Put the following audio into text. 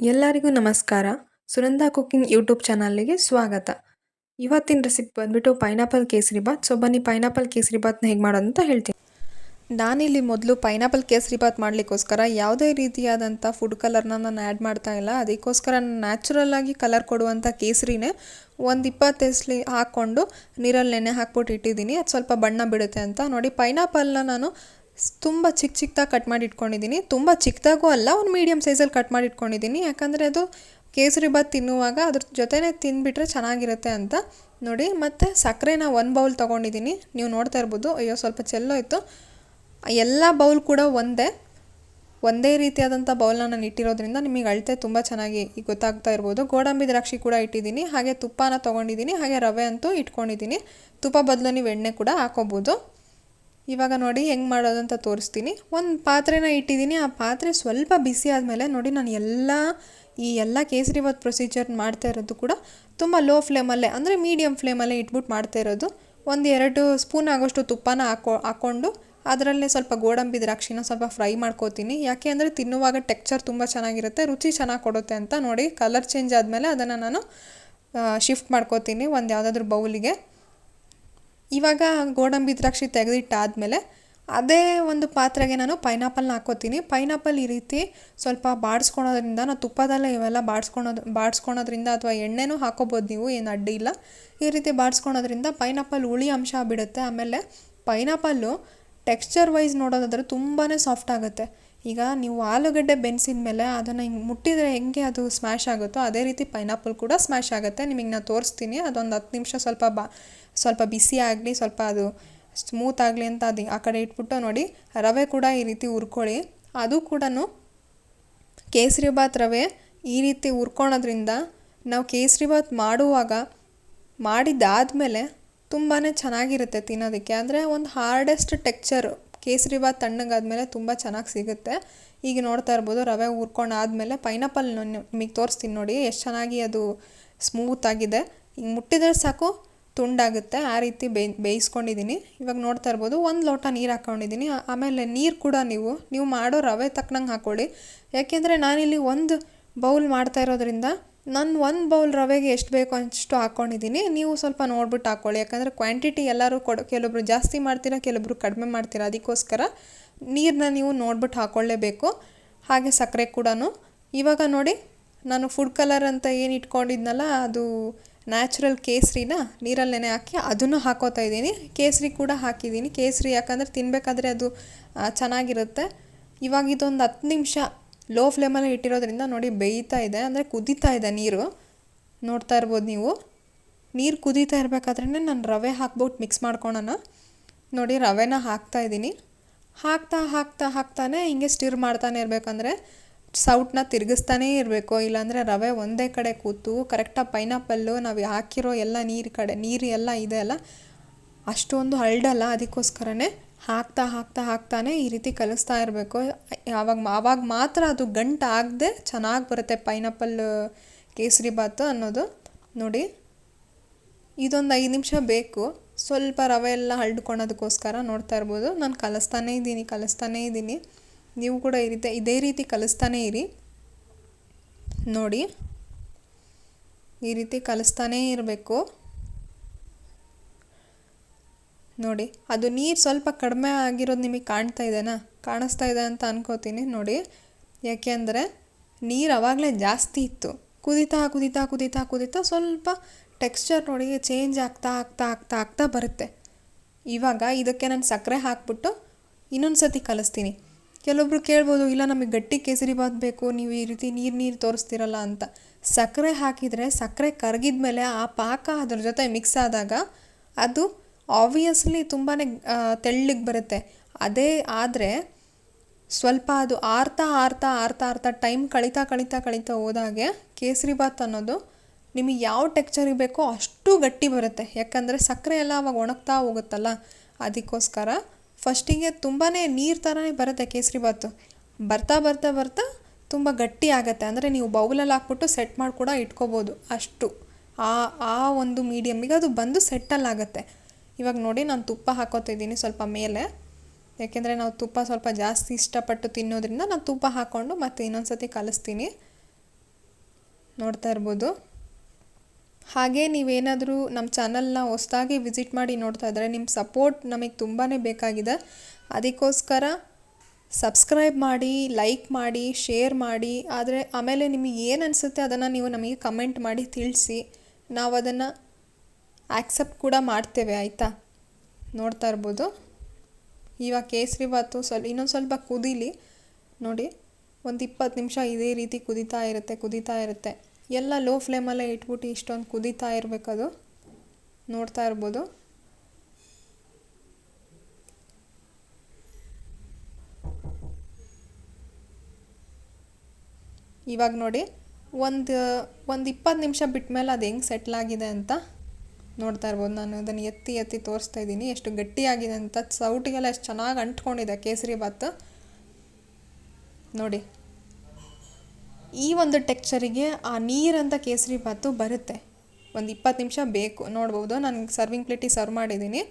ಎಲ್ಲರಿಗೂ ನಮಸ್ಕಾರ. Sunanda cooking YouTube ಚಾನಲ್ಗೆ ಸ್ವಾಗತ. ಇವತ್ತಿನ ರೆಸಿಪಿ ಬಂದ್ಬಿಟ್ಟು ಪೈನಾಪಲ್ ಕೇಸರಿ ಬಾತ್. ಸೊ ಬನ್ನಿ ಪೈನಾಪಲ್ ಕೇಸರಿ ಬಾತ್ನ ಹೇಗೆ ಮಾಡೋದು ಅಂತ ಹೇಳ್ತೀನಿ. ನಾನಿಲ್ಲಿ ಮೊದಲು ಪೈನಾಪಲ್ ಕೇಸರಿ ಬಾತ್ ಮಾಡಲಿಕ್ಕೋಸ್ಕರ ಯಾವುದೇ ರೀತಿಯಾದಂಥ ಫುಡ್ ಕಲರ್ನ ನಾನು ಆ್ಯಡ್ ಮಾಡ್ತಾ ಇಲ್ಲ. ಅದಕ್ಕೋಸ್ಕರ ನ್ಯಾಚುರಲ್ ಆಗಿ ಕಲರ್ ಕೊಡುವಂಥ ಕೇಸರಿನೇ ಒಂದು 20 ಎಸ್ಲಿ ಹಾಕ್ಕೊಂಡು ನೀರಲ್ಲಿ ನೆನೆ ಹಾಕ್ಬಿಟ್ಟು ಇಟ್ಟಿದ್ದೀನಿ. ಅದು ಸ್ವಲ್ಪ ಬಣ್ಣ ಬಿಡುತ್ತೆ ಅಂತ. ನೋಡಿ, ಪೈನಾಪಲ್ನ ನಾನು ತುಂಬ ಚಿಕ್ಕದಾಗಿ ಕಟ್ ಮಾಡಿ ಇಟ್ಕೊಂಡಿದ್ದೀನಿ. ತುಂಬ ಚಿಕ್ಕದಾಗೂ ಅಲ್ಲ, ಒಂದು ಮೀಡಿಯಮ್ ಸೈಜಲ್ಲಿ ಕಟ್ ಮಾಡಿ ಇಟ್ಕೊಂಡಿದ್ದೀನಿ. ಯಾಕಂದರೆ ಅದು ಕೇಸರಿ ಬಾತ್ ತಿನ್ನುವಾಗ ಅದ್ರ ಜೊತೆನೇ ತಿಂದುಬಿಟ್ರೆ ಚೆನ್ನಾಗಿರುತ್ತೆ ಅಂತ. ನೋಡಿ, ಮತ್ತು ಸಕ್ಕರೆನ 1 ಬೌಲ್ ತೊಗೊಂಡಿದ್ದೀನಿ. ನೀವು ನೋಡ್ತಾ ಇರ್ಬೋದು. ಅಯ್ಯೋ, ಸ್ವಲ್ಪ ಚೆಲ್ಲೋಯ್ತು. ಎಲ್ಲ ಬೌಲ್ ಕೂಡ ಒಂದೇ ರೀತಿಯಾದಂಥ ಬೌಲ್ನ ನಾನು ಇಟ್ಟಿರೋದ್ರಿಂದ ನಿಮಗೆ ಅಳತೆ ತುಂಬ ಚೆನ್ನಾಗಿ ಗೊತ್ತಾಗ್ತಾ ಇರ್ಬೋದು. ಗೋಡಂಬಿ ದ್ರಾಕ್ಷಿ ಕೂಡ ಇಟ್ಟಿದ್ದೀನಿ, ಹಾಗೆ ತುಪ್ಪನ ತೊಗೊಂಡಿದ್ದೀನಿ, ಹಾಗೆ ರವೆ ಅಂತೂ ಇಟ್ಕೊಂಡಿದ್ದೀನಿ. ತುಪ್ಪ ಬದಲು ನೀವು ಎಣ್ಣೆ ಕೂಡ ಹಾಕೋಬೋದು. ಇವಾಗ ನೋಡಿ ಹೆಂಗೆ ಮಾಡೋದಂತ ತೋರಿಸ್ತೀನಿ. ಒಂದು ಪಾತ್ರೆನ ಇಟ್ಟಿದ್ದೀನಿ. ಆ ಪಾತ್ರೆ ಸ್ವಲ್ಪ ಬಿಸಿ ಆದಮೇಲೆ ನೋಡಿ, ನಾನು ಈ ಎಲ್ಲ ಕೇಸರಿ ಬಾತ್ ಪ್ರೊಸೀಜರ್ ಮಾಡ್ತಾ ಇರೋದು ಕೂಡ ತುಂಬ ಲೋ ಫ್ಲೇಮಲ್ಲೇ, ಅಂದರೆ ಮೀಡಿಯಮ್ ಫ್ಲೇಮಲ್ಲೇ ಇಟ್ಬಿಟ್ಟು ಮಾಡ್ತಾ ಇರೋದು. 1-2 ಸ್ಪೂನ್ ಆಗೋಷ್ಟು ತುಪ್ಪನ ಹಾಕ್ಕೊಂಡು ಅದರಲ್ಲೇ ಸ್ವಲ್ಪ ಗೋಡಂಬಿ ದ್ರಾಕ್ಷಿನ ಸ್ವಲ್ಪ ಫ್ರೈ ಮಾಡ್ಕೋತೀನಿ. ಯಾಕೆ ಅಂದರೆ ತಿನ್ನುವಾಗ ಟೆಕ್ಸ್ಚರ್ ತುಂಬ ಚೆನ್ನಾಗಿರುತ್ತೆ, ರುಚಿ ಚೆನ್ನಾಗಿ ಕೊಡುತ್ತೆ ಅಂತ. ನೋಡಿ, ಕಲರ್ ಚೇಂಜ್ ಆದಮೇಲೆ ಅದನ್ನು ನಾನು ಶಿಫ್ಟ್ ಮಾಡ್ಕೋತೀನಿ ಒಂದು ಯಾವುದಾದ್ರೂ ಬೌಲಿಗೆ. ಇವಾಗ ಗೋಡಂಬಿ ದ್ರಾಕ್ಷಿ ತೆಗೆದಿಟ್ಟಾದಮೇಲೆ ಅದೇ ಒಂದು ಪಾತ್ರೆಗೆ ನಾನು ಪೈನಾಪಲ್ನ ಹಾಕ್ಕೋತೀನಿ. ಪೈನಾಪಲ್ ಈ ರೀತಿ ಸ್ವಲ್ಪ ಬಾಡಿಸ್ಕೊಳೋದ್ರಿಂದ, ನಾವು ತುಪ್ಪದಲ್ಲೇ ಇವೆಲ್ಲ ಬಾಡಿಸ್ಕೊಳೋದ್ರಿಂದ ಅಥವಾ ಎಣ್ಣೆನೂ ಹಾಕೋಬೋದು ನೀವು, ಏನು ಅಡ್ಡಿ ಇಲ್ಲ. ಈ ರೀತಿ ಬಾಡಿಸ್ಕೊಳೋದ್ರಿಂದ ಪೈನಾಪಲ್ ಹುಳಿ ಅಂಶ ಬಿಡುತ್ತೆ. ಆಮೇಲೆ ಪೈನಾಪಲ್ಲು ಟೆಕ್ಸ್ಚರ್ ವೈಸ್ ನೋಡೋದಾದ್ರೆ ತುಂಬಾ ಸಾಫ್ಟ್ ಆಗುತ್ತೆ. ಈಗ ನೀವು ಆಲೂಗಡ್ಡೆ ಬೆನ್ಸಿದ ಮೇಲೆ ಅದನ್ನು ಹಿಂಗೆ ಮುಟ್ಟಿದರೆ ಹೆಂಗೆ ಅದು ಸ್ಮ್ಯಾಶ್ ಆಗುತ್ತೋ ಅದೇ ರೀತಿ ಪೈನಾಪಲ್ ಕೂಡ ಸ್ಮ್ಯಾಶ್ ಆಗುತ್ತೆ. ನಿಮಗೆ ನಾನು ತೋರಿಸ್ತೀನಿ. ಅದೊಂದು 10 ನಿಮಿಷ ಸ್ವಲ್ಪ ಬಿಸಿ ಆಗಲಿ, ಸ್ವಲ್ಪ ಅದು ಸ್ಮೂತ್ ಆಗಲಿ ಅಂತ ಅದು ಆ ಕಡೆ ಇಟ್ಬಿಟ್ಟು ನೋಡಿ, ರವೆ ಕೂಡ ಈ ರೀತಿ ಹುರ್ಕೊಳ್ಳಿ. ಅದು ಕೂಡ ಕೇಸರಿ ಬಾತ್ ರವೆ ಈ ರೀತಿ ಹುರ್ಕೊಳೋದ್ರಿಂದ ನಾವು ಕೇಸರಿ ಬಾತ್ ಮಾಡಿದ್ದಾದಮೇಲೆ ತುಂಬಾ ಚೆನ್ನಾಗಿರುತ್ತೆ ತಿನ್ನೋದಕ್ಕೆ. ಅಂದರೆ ಒಂದು ಹಾರ್ಡೆಸ್ಟ್ ಟೆಕ್ಸ್ಚರು ಕೇಸರಿ ಬಾತ್ ತಣ್ಣಗಾದ್ಮೇಲೆ ತುಂಬ ಚೆನ್ನಾಗಿ ಸಿಗುತ್ತೆ. ಈಗ ನೋಡ್ತಾ ಇರ್ಬೋದು, ರವೆ ಹುರ್ಕೊಂಡು ಆದಮೇಲೆ ಪೈನಾಪಲ್ ನಿಮಗೆ ತೋರಿಸ್ತೀನಿ ನೋಡಿ ಎಷ್ಟು ಚೆನ್ನಾಗಿ ಅದು ಸ್ಮೂತಾಗಿದೆ. ಹಿಂಗೆ ಮುಟ್ಟಿದ್ರೆ ಸಾಕು ತುಂಡಾಗುತ್ತೆ, ಆ ರೀತಿ ಬೇಯಿಸ್ಕೊಂಡಿದ್ದೀನಿ. ಇವಾಗ ನೋಡ್ತಾ ಇರ್ಬೋದು, 1 ಲೋಟ ನೀರು ಹಾಕ್ಕೊಂಡಿದ್ದೀನಿ. ಆಮೇಲೆ ನೀರು ಕೂಡ ನೀವು ಮಾಡೋ ರವೆ ತಕ್ಕನಂಗೆ ಹಾಕ್ಕೊಳ್ಳಿ. ಯಾಕೆಂದರೆ ನಾನಿಲ್ಲಿ 1 ಬೌಲ್ ಮಾಡ್ತಾ ಇರೋದ್ರಿಂದ ನಾನು 1 ಬೌಲ್ ರವೆಗೆ ಎಷ್ಟು ಬೇಕೋ ಅಷ್ಟು ಹಾಕ್ಕೊಂಡಿದ್ದೀನಿ. ನೀವು ಸ್ವಲ್ಪ ನೋಡ್ಬಿಟ್ಟು ಹಾಕ್ಕೊಳ್ಳಿ. ಯಾಕಂದರೆ ಕ್ವಾಂಟಿಟಿ ಎಲ್ಲರೂ ಕೆಲವೊಬ್ರು ಜಾಸ್ತಿ ಮಾಡ್ತೀರಾ, ಕೆಲವೊಬ್ರು ಕಡಿಮೆ ಮಾಡ್ತೀರಾ. ಅದಕ್ಕೋಸ್ಕರ ನೀರನ್ನ ನೀವು ನೋಡ್ಬಿಟ್ಟು ಹಾಕ್ಕೊಳ್ಳೇಬೇಕು. ಹಾಗೆ ಸಕ್ಕರೆ ಕೂಡ. ಇವಾಗ ನೋಡಿ, ನಾನು ಫುಡ್ ಕಲರ್ ಅಂತ ಏನು ಇಟ್ಕೊಂಡಿದ್ನಲ್ಲ, ಅದು ನ್ಯಾಚುರಲ್ ಕೇಸರಿನ ನೀರಲ್ಲಿ ನೆನೆ ಹಾಕಿ ಅದನ್ನು ಹಾಕೋತಾ ಇದ್ದೀನಿ. ಕೇಸರಿ ಕೂಡ ಹಾಕಿದ್ದೀನಿ. ಕೇಸರಿ ಯಾಕಂದರೆ ತಿನ್ನಬೇಕಾದ್ರೆ ಅದು ಚೆನ್ನಾಗಿರುತ್ತೆ. ಇವಾಗ ಇದೊಂದು 10 ನಿಮಿಷ ಲೋ ಫ್ಲೇಮಲ್ಲಿ ಇಟ್ಟಿರೋದ್ರಿಂದ ನೋಡಿ ಬೇಯ್ತಾ ಇದೆ, ಅಂದರೆ ಕುದೀತಾ ಇದೆ ನೀರು. ನೋಡ್ತಾ ಇರ್ಬೋದು ನೀವು. ನೀರು ಕುದೀತಾ ಇರಬೇಕಾದ್ರೇ ನಾನು ರವೆ ಹಾಕ್ಬಿಟ್ಟು ಮಿಕ್ಸ್ ಮಾಡ್ಕೊಳೋಣ. ನೋಡಿ, ರವೆನ ಹಾಕ್ತಾಯಿದ್ದೀನಿ. ಹಾಕ್ತಾನೆ ಹಿಂಗೆ ಸ್ಟಿರ್ ಮಾಡ್ತಾನೆ ಇರಬೇಕಂದ್ರೆ ಸೌಟನ್ನ ತಿರುಗಿಸ್ತಾನೇ ಇರಬೇಕು. ಇಲ್ಲಾಂದರೆ ರವೆ ಒಂದೇ ಕಡೆ ಕೂತು ಕರೆಕ್ಟಾಗಿ ಪೈನಾಪಲ್ಲು ನಾವು ಹಾಕಿರೋ ಎಲ್ಲ ನೀರು ಎಲ್ಲ ಇದೆ ಅಲ್ಲ, ಅಷ್ಟೊಂದು ಹರಡಲ್ಲ. ಅದಕ್ಕೋಸ್ಕರನೇ ಹಾಕ್ತಾನೆ ಈ ರೀತಿ ಕಲಿಸ್ತಾ ಇರಬೇಕು. ಆವಾಗ ಮಾತ್ರ ಅದು ಗಂಟು ಆಗದೆ ಚೆನ್ನಾಗಿ ಬರುತ್ತೆ ಪೈನಾಪಲ್ ಕೇಸರಿ ಬಾತು ಅನ್ನೋದು. ನೋಡಿ, ಇದೊಂದು 5 ನಿಮಿಷ ಬೇಕು ಸ್ವಲ್ಪ ರವೆ ಎಲ್ಲ ಹರಡ್ಕೊಳೋದಕ್ಕೋಸ್ಕರ. ನೋಡ್ತಾ ಇರ್ಬೋದು, ನಾನು ಕಲಿಸ್ತಾನೇ ಇದ್ದೀನಿ. ನೀವು ಕೂಡ ಇದೇ ರೀತಿ ಕಲಿಸ್ತಾನೇ ಇರಿ. ನೋಡಿ, ಈ ರೀತಿ ಕಲಿಸ್ತಾನೇ ಇರಬೇಕು. ನೋಡಿ, ಅದು ನೀರು ಸ್ವಲ್ಪ ಕಡಿಮೆ ಆಗಿರೋದು ನಿಮಗೆ ಕಾಣಿಸ್ತಾ ಇದೆ ಅಂತ ಅನ್ಕೋತೀನಿ. ನೋಡಿ, ಯಾಕೆಂದರೆ ನೀರು ಆವಾಗಲೇ ಜಾಸ್ತಿ ಇತ್ತು. ಕುದೀತಾ ಸ್ವಲ್ಪ ಟೆಕ್ಸ್ಚರ್ ನೋಡಿ ಚೇಂಜ್ ಆಗ್ತಾ ಬರುತ್ತೆ. ಇವಾಗ ಇದಕ್ಕೆ ನಾನು ಸಕ್ಕರೆ ಹಾಕ್ಬಿಟ್ಟು ಇನ್ನೊಂದು ಸತಿ ಕಲಿಸ್ತೀನಿ. ಕೆಲವೊಬ್ರು ಕೇಳ್ಬೋದು, ಇಲ್ಲ ನಮಗೆ ಗಟ್ಟಿ ಕೇಸರಿ ಬಾತ್ ಬೇಕು, ನೀವು ಈ ರೀತಿ ನೀರು ತೋರಿಸ್ತಿರಲ್ಲ ಅಂತ. ಸಕ್ಕರೆ ಹಾಕಿದರೆ ಸಕ್ಕರೆ ಕರಗಿದ ಮೇಲೆ ಆ ಪಾಕ ಅದ್ರ ಜೊತೆ ಮಿಕ್ಸ್ ಆದಾಗ ಅದು ಆಬ್ವಿಯಸ್ಲಿ ತುಂಬಾ ತೆಳ್ಳಗೆ ಬರುತ್ತೆ. ಅದೇ ಆದರೆ ಸ್ವಲ್ಪ ಅದು ಆರ್ತಾ ಟೈಮ್ ಕಳೀತಾ ಹೋದಾಗೆ ಕೇಸರಿ ಬಾತ್ ಅನ್ನೋದು ನಿಮಗೆ ಯಾವ ಟೆಕ್ಸ್ಚರಿಗೆ ಬೇಕೋ ಅಷ್ಟು ಗಟ್ಟಿ ಬರುತ್ತೆ. ಯಾಕಂದರೆ ಸಕ್ಕರೆ ಎಲ್ಲ ಅವಾಗ ಒಣಗ್ತಾ ಹೋಗುತ್ತಲ್ಲ, ಅದಕ್ಕೋಸ್ಕರ ಫಸ್ಟಿಗೆ ತುಂಬಾ ನೀರು ಥರನೇ ಬರುತ್ತೆ ಕೇಸರಿ ಬಾತು. ಬರ್ತಾ ತುಂಬ ಗಟ್ಟಿ ಆಗುತ್ತೆ. ಅಂದರೆ ನೀವು ಬೌಲಲ್ಲಿ ಹಾಕ್ಬಿಟ್ಟು ಸೆಟ್ ಮಾಡಿ ಕೂಡ ಇಟ್ಕೋಬೋದು. ಅಷ್ಟು ಆ ಒಂದು ಮೀಡಿಯಮ್ಮಿಗೆ ಅದು ಬಂದು ಸೆಟ್ಟಲ್ಲಾಗುತ್ತೆ. ಇವಾಗ ನೋಡಿ, ನಾನು ತುಪ್ಪ ಹಾಕೋತಿದ್ದೀನಿ ಸ್ವಲ್ಪ ಮೇಲೆ. ಯಾಕೆಂದರೆ ನಾವು ತುಪ್ಪ ಸ್ವಲ್ಪ ಜಾಸ್ತಿ ಇಷ್ಟಪಟ್ಟು ತಿನ್ನೋದ್ರಿಂದ ನಾನು ತುಪ್ಪ ಹಾಕ್ಕೊಂಡು ಮತ್ತೆ ಇನ್ನೊಂದು ಸತಿ ಕಲಿಸ್ತೀನಿ. ನೋಡ್ತಾ ಇರ್ಬೋದು. ಹಾಗೆ ನೀವೇನಾದರೂ ನಮ್ಮ ಚಾನಲ್ನ ಹೊಸದಾಗಿ ವಿಸಿಟ್ ಮಾಡಿ ನೋಡ್ತಾ ಇದ್ದರೆ ನಿಮ್ಮ ಸಪೋರ್ಟ್ ನಮಗೆ ತುಂಬಾ ಬೇಕಾಗಿದೆ. ಅದಕ್ಕೋಸ್ಕರ ಸಬ್ಸ್ಕ್ರೈಬ್ ಮಾಡಿ, ಲೈಕ್ ಮಾಡಿ, ಶೇರ್ ಮಾಡಿ. ಆದರೆ ಆಮೇಲೆ ನಿಮಗೆ ಏನು ಅನಿಸುತ್ತೆ ಅದನ್ನು ನೀವು ನಮಗೆ ಕಮೆಂಟ್ ಮಾಡಿ ತಿಳಿಸಿ. ನಾವು ಅದನ್ನು ಆಕ್ಸೆಪ್ಟ್ ಕೂಡ ಮಾಡ್ತೇವೆ, ಆಯಿತಾ. ನೋಡ್ತಾ ಇರ್ಬೋದು. ಇವಾಗ ಕೇಸರಿಬಾತು ಇನ್ನೊಂದು ಸ್ವಲ್ಪ ಕುದೀಲಿ. ನೋಡಿ, ಒಂದು 20 ನಿಮಿಷ ಇದೇ ರೀತಿ ಕುದೀತಾ ಇರುತ್ತೆ. ಎಲ್ಲ ಲೋ ಫ್ಲೇಮಲ್ಲೇ ಇಟ್ಬಿಟ್ಟು ಇಷ್ಟೊಂದು ಕುದೀತಾ ಇರಬೇಕದು. ನೋಡ್ತಾ ಇರ್ಬೋದು. ಇವಾಗ ನೋಡಿ, ಒಂದು 20 ನಿಮಿಷ ಬಿಟ್ಟ ಮೇಲೆ ಅದು ಹೆಂಗೆ ಸೆಟ್ಲಾಗಿದೆ ಅಂತ ನೋಡ್ತಾ ಇರ್ಬೋದು. ನಾನು ಅದನ್ನು ಎತ್ತಿ ತೋರಿಸ್ತಾ ಇದ್ದೀನಿ ಎಷ್ಟು ಗಟ್ಟಿಯಾಗಿದೆ ಅಂತ. ಸೌಟಿಗೆಲ್ಲ ಎಷ್ಟು ಚೆನ್ನಾಗಿ ಅಂಟ್ಕೊಂಡಿದೆ ಕೇಸರಿಬಾತು ನೋಡಿ. ಈ ಒಂದು ಟೆಕ್ಸ್ಚರಿಗೆ ಆ ನೀರಂಥ ಕೇಸರಿಬಾತು ಬರುತ್ತೆ. ಒಂದು 20 ನಿಮಿಷ ಬೇಕು. ನೋಡ್ಬೋದು, ನಾನು ಸರ್ವಿಂಗ್ ಪ್ಲೇಟಿಗೆ ಸರ್ವ್ ಮಾಡಿದ್ದೀನಿ.